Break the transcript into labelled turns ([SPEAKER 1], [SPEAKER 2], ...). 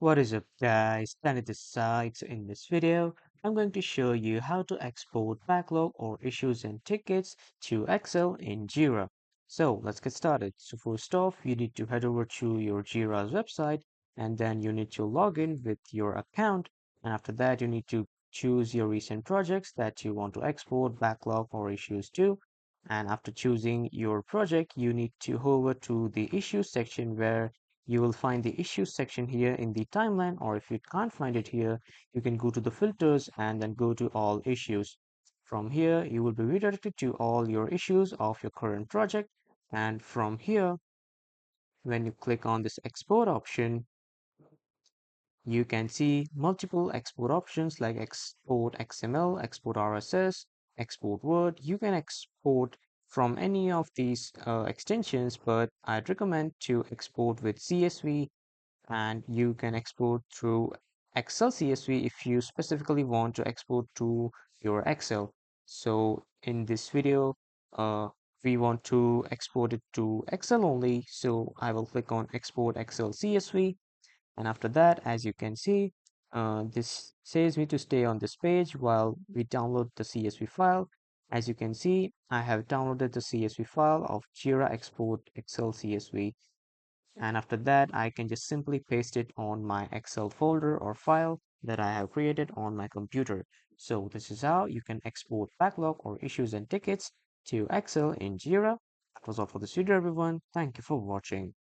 [SPEAKER 1] What is up guys, Planet this side. So in this video, I'm going to show you how to export backlog or issues and tickets to Excel in Jira. So let's get started. So first off, you need to head over to your Jira's website and then you need to log in with your account. And after that, you need to choose your recent projects that you want to export backlog or issues to. And after choosing your project, you need to hover to the issues section where you will find the issues section here in the timeline, or if you can't find it here, you can go to the filters and then go to all issues. From here, you will be redirected to all your issues of your current project. And from here, when you click on this export option, you can see multiple export options like export XML, export RSS, export Word. You can export from any of these extensions, but I'd recommend to export with CSV, and you can export through Excel CSV if you specifically want to export to your Excel. So in this video, uh, we want to export it to Excel only. So I will click on Export Excel CSV. And after that, as you can see, this says me to stay on this page while we download the CSV file. As you can see, I have downloaded the CSV file of Jira Export Excel CSV, and after that I can just simply paste it on my Excel folder or file that I have created on my computer. So this is how you can export backlog or issues and tickets to Excel in Jira. That was all for this video everyone. Thank you for watching.